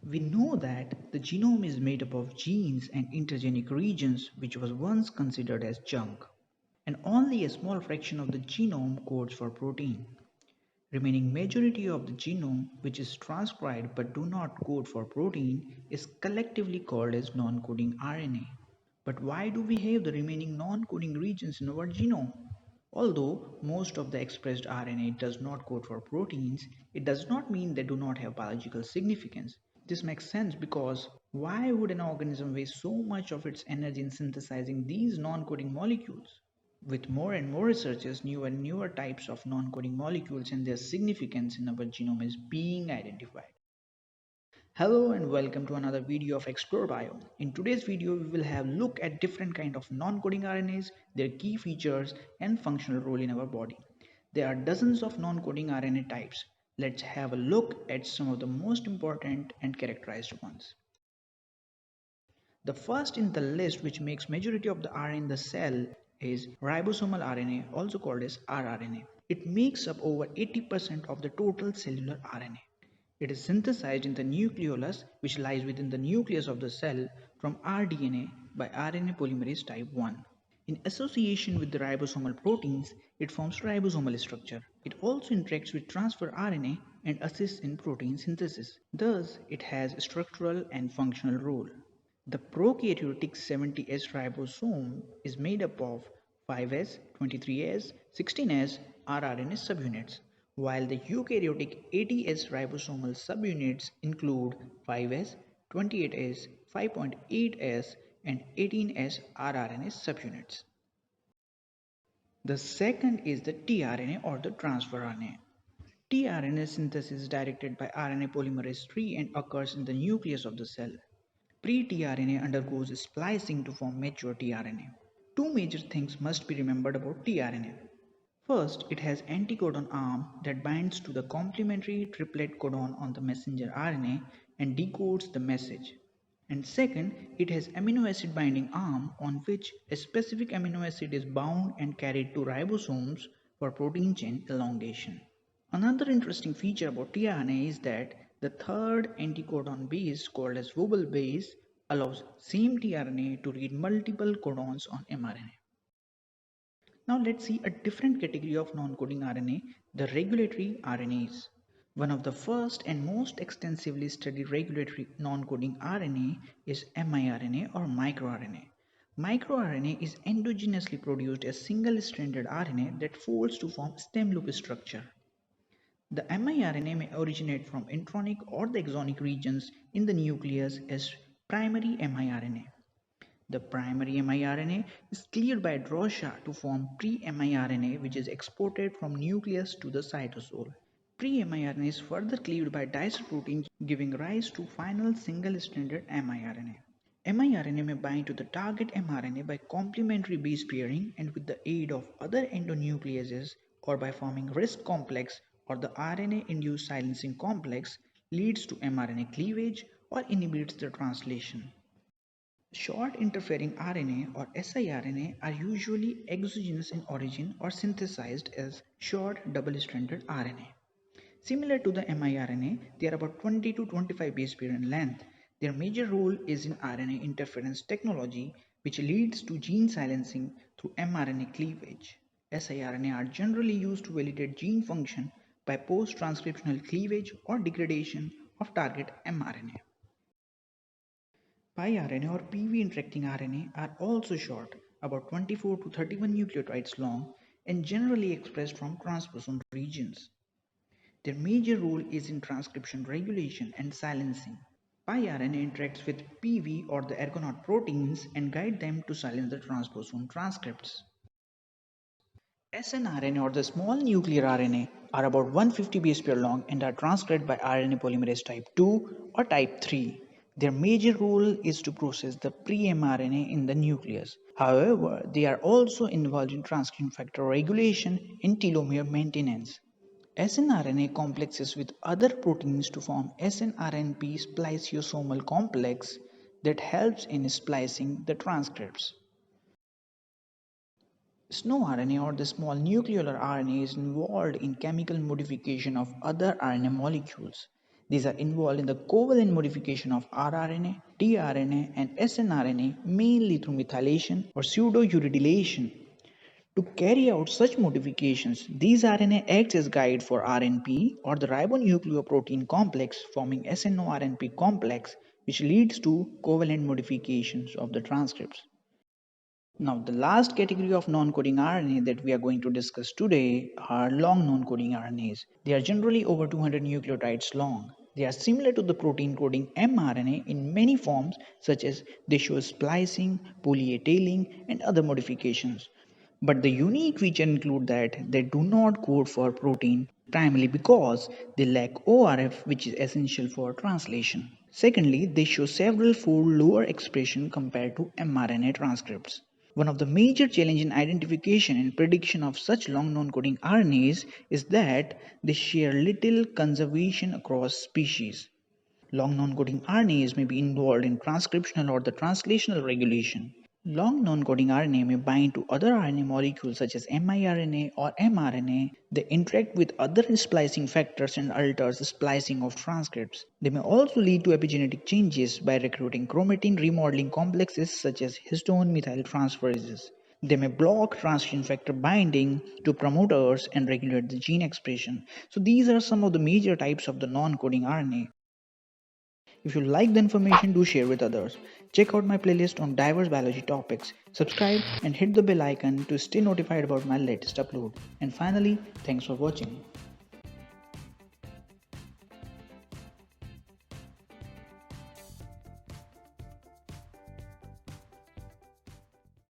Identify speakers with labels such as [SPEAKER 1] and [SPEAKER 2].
[SPEAKER 1] We know that the genome is made up of genes and intergenic regions which was once considered as junk, and only a small fraction of the genome codes for protein. Remaining majority of the genome which is transcribed but do not code for protein is collectively called as non-coding RNA. But why do we have the remaining non-coding regions in our genome? Although most of the expressed RNA does not code for proteins, it does not mean they do not have biological significance. This makes sense because why would an organism waste so much of its energy in synthesizing these non-coding molecules? With more and more researchers, newer and newer types of non-coding molecules and their significance in our genome is being identified. Hello and welcome to another video of XploreBio. In today's video, we will have a look at different kind of non-coding RNAs, their key features and functional role in our body. There are dozens of non-coding RNA types. Let's have a look at some of the most important and characterized ones. The first in the list, which makes majority of the RNA in the cell, is ribosomal RNA, also called as rRNA. It makes up over 80% of the total cellular RNA. It is synthesized in the nucleolus, which lies within the nucleus of the cell, from rDNA by RNA polymerase type 1. In association with the ribosomal proteins, it forms ribosomal structure. It also interacts with transfer RNA and assists in protein synthesis. Thus, it has a structural and functional role. The prokaryotic 70S ribosome is made up of 5S, 23S, 16S rRNA subunits, while the eukaryotic 80S ribosomal subunits include 5S, 28S, 5.8S, and 18S rRNA subunits. The second is the tRNA or the transfer RNA. tRNA synthesis is directed by RNA polymerase III and occurs in the nucleus of the cell. Pre-tRNA undergoes splicing to form mature tRNA. Two major things must be remembered about tRNA. First, it has anticodon arm that binds to the complementary triplet codon on the messenger RNA and decodes the message. And second, it has amino acid binding arm on which a specific amino acid is bound and carried to ribosomes for protein chain elongation. Another interesting feature about tRNA is that the third anticodon base, called as Wobble base, allows same tRNA to read multiple codons on mRNA. Now let's see a different category of non-coding RNA, the regulatory RNAs. One of the first and most extensively studied regulatory non-coding RNA is miRNA or microRNA. MicroRNA is endogenously produced as single-stranded RNA that folds to form stem loop structure. The miRNA may originate from intronic or the exonic regions in the nucleus as primary miRNA. The primary miRNA is cleared by DROSHA to form pre-miRNA, which is exported from nucleus to the cytosol. Pre-miRNA is further cleaved by dicer proteins, giving rise to final single-stranded miRNA. miRNA may bind to the target mRNA by complementary base pairing and with the aid of other endonucleases or by forming RISC complex or the RNA-induced silencing complex leads to mRNA cleavage or inhibits the translation. Short interfering RNA or siRNA are usually exogenous in origin or synthesized as short double-stranded RNA. Similar to the miRNA, they are about 20 to 25 base pair in length. Their major role is in RNA interference technology, which leads to gene silencing through mRNA cleavage. siRNA are generally used to validate gene function by post-transcriptional cleavage or degradation of target mRNA. piRNA or piwi-interacting RNA are also short, about 24 to 31 nucleotides long, and generally expressed from transposon regions. Their major role is in transcription regulation and silencing. piRNA interacts with PV or the ergonaut proteins and guide them to silence the transposon transcripts. snRNA or the small nuclear RNA are about 150 base pair long and are transcribed by RNA polymerase type 2 or type 3. Their major role is to process the pre-mRNA in the nucleus. However, they are also involved in transcription factor regulation and telomere maintenance. snRNA complexes with other proteins to form snRNP spliceosomal complex that helps in splicing the transcripts. snoRNA or the small nucleolar RNA is involved in chemical modification of other RNA molecules. These are involved in the covalent modification of rRNA, tRNA, and snRNA mainly through methylation or pseudo-uridylation. To carry out such modifications, these RNA act as guide for RNP or the ribonucleoprotein complex forming snoRNP complex, which leads to covalent modifications of the transcripts. Now, the last category of non-coding RNA that we are going to discuss today are long non-coding RNAs. They are generally over 200 nucleotides long. They are similar to the protein coding mRNA in many forms, such as they show splicing, poly-A tailing, and other modifications. But the unique feature include that they do not code for protein, primarily because they lack ORF, which is essential for translation. Secondly, they show several fold lower expression compared to mRNA transcripts. One of the major challenges in identification and prediction of such long non-coding RNAs is that they share little conservation across species. Long non-coding RNAs may be involved in transcriptional or the translational regulation. Long non-coding RNA may bind to other RNA molecules such as miRNA or mRNA. They interact with other splicing factors and alters the splicing of transcripts. They may also lead to epigenetic changes by recruiting chromatin remodeling complexes such as histone methyltransferases. They may block transcription factor binding to promoters and regulate the gene expression. So these are some of the major types of the non-coding RNA. If you like the information, do share with others. Check out my playlist on diverse biology topics. Subscribe and hit the bell icon to stay notified about my latest upload. And finally, thanks for watching.